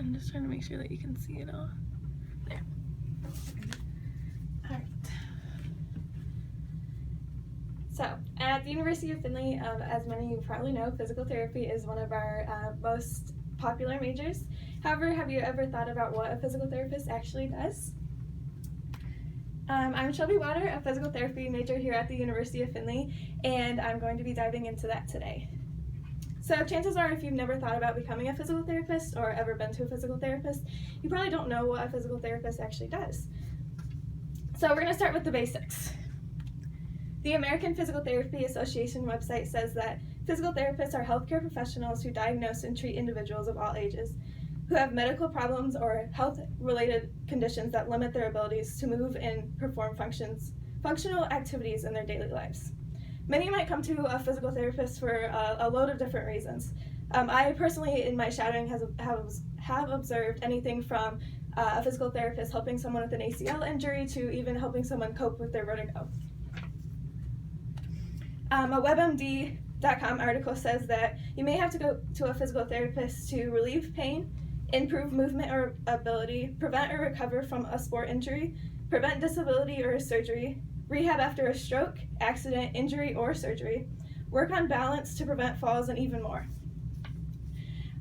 I'm just trying to make sure that you can see it all. There. All right. So, at the University of Findlay, as many of you probably know, physical therapy is one of our most popular majors. However, have you ever thought about what a physical therapist actually does? I'm Shelby Water, a physical therapy major here at the University of Findlay, and I'm going to be diving into that today. So chances are, if you've never thought about becoming a physical therapist or ever been to a physical therapist, you probably don't know what a physical therapist actually does. So we're going to start with the basics. The American Physical Therapy Association website says that physical therapists are healthcare professionals who diagnose and treat individuals of all ages who have medical problems or health-related conditions that limit their abilities to move and perform functional activities in their daily lives. Many might come to a physical therapist for a load of different reasons. I personally, in my shadowing, have observed anything from a physical therapist helping someone with an ACL injury to even helping someone cope with their vertigo. A WebMD.com article says that you may have to go to a physical therapist to relieve pain, improve movement or ability, prevent or recover from a sport injury, prevent disability or surgery, rehab after a stroke, accident, injury, or surgery, work on balance to prevent falls, and even more.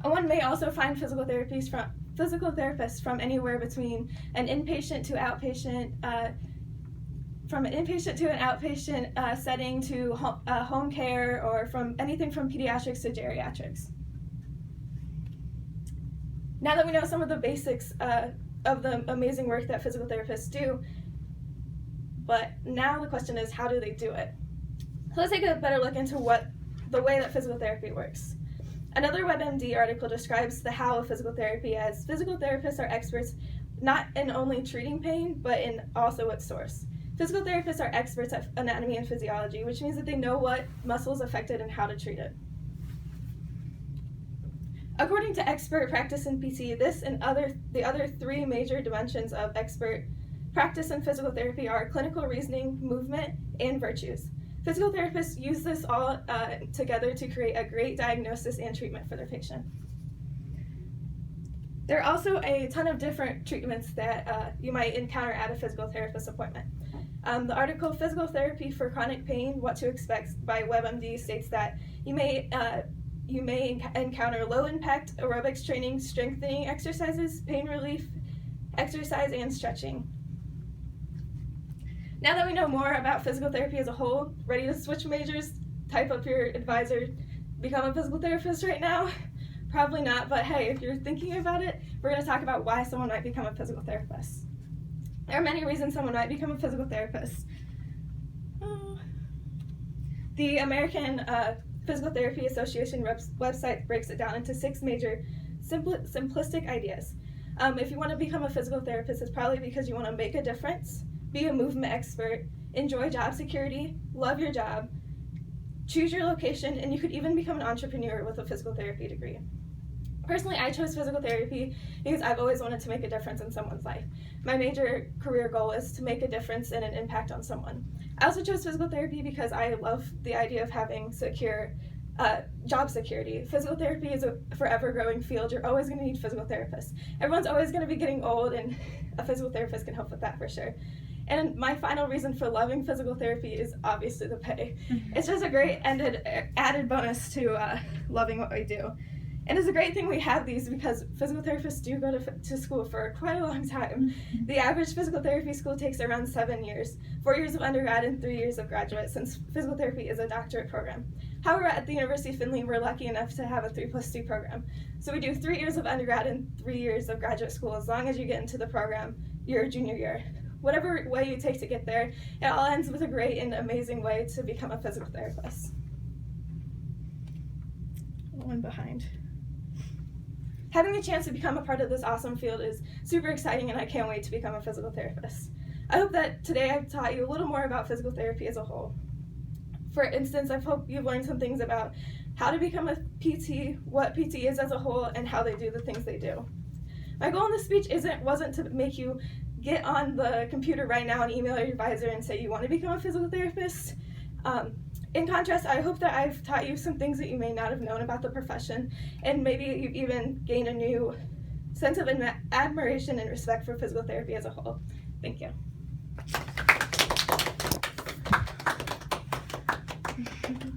One may also find physical therapists from anywhere between an inpatient to outpatient, from an inpatient to an outpatient setting to home care, or from anything from pediatrics to geriatrics. Now that we know some of the basics of the amazing work that physical therapists do, but now the question is, how do they do it? So let's take a better look into the way that physical therapy works. Another WebMD article describes the how of physical therapy as physical therapists are experts not in only treating pain, but in also its source. Physical therapists are experts at anatomy and physiology, which means that they know what muscle is affected and how to treat it. According to expert practice in PT, this and the other three major dimensions of expert practice in physical therapy are clinical reasoning, movement, and virtues. Physical therapists use this all together to create a great diagnosis and treatment for their patient. There are also a ton of different treatments that you might encounter at a physical therapist appointment. The article Physical Therapy for Chronic Pain, What to Expect by WebMD states that you may encounter low-impact aerobics training, strengthening exercises, pain relief exercise, and stretching. Now that we know more about physical therapy as a whole, ready to switch majors, type up your advisor, become a physical therapist right now? Probably not, but hey, if you're thinking about it, we're going to talk about why someone might become a physical therapist. There are many reasons someone might become a physical therapist. The American Physical Therapy Association website breaks it down into 6 major simplistic ideas. If you want to become a physical therapist, it's probably because you want to make a difference, be a movement expert, enjoy job security, love your job, choose your location, and you could even become an entrepreneur with a physical therapy degree. Personally, I chose physical therapy because I've always wanted to make a difference in someone's life. My major career goal is to make a difference and an impact on someone. I also chose physical therapy because I love the idea of having secure job security. Physical therapy is a forever growing field. You're always going to need physical therapists. Everyone's always going to be getting old, and a physical therapist can help with that for sure. And my final reason for loving physical therapy is obviously the pay. It's just a great added bonus to loving what we do. And it's a great thing we have these because physical therapists do go to school for quite a long time. The average physical therapy school takes around 7 years, 4 years of undergrad and 3 years of graduate, since physical therapy is a doctorate program. However, at the University of Findlay, we're lucky enough to have a 3+2 program. So we do 3 years of undergrad and 3 years of graduate school. As long as you get into the program your junior year. Whatever way you take to get there, it all ends with a great and amazing way to become a physical therapist. One behind. Having the chance to become a part of this awesome field is super exciting, and I can't wait to become a physical therapist. I hope that today I've taught you a little more about physical therapy as a whole. For instance, I hope you've learned some things about how to become a PT, what PT is as a whole, and how they do the things they do. My goal in this speech wasn't to make you get on the computer right now and email your advisor and say you want to become a physical therapist. In contrast, I hope that I've taught you some things that you may not have known about the profession, and maybe you've even gained a new sense of admiration and respect for physical therapy as a whole. Thank you.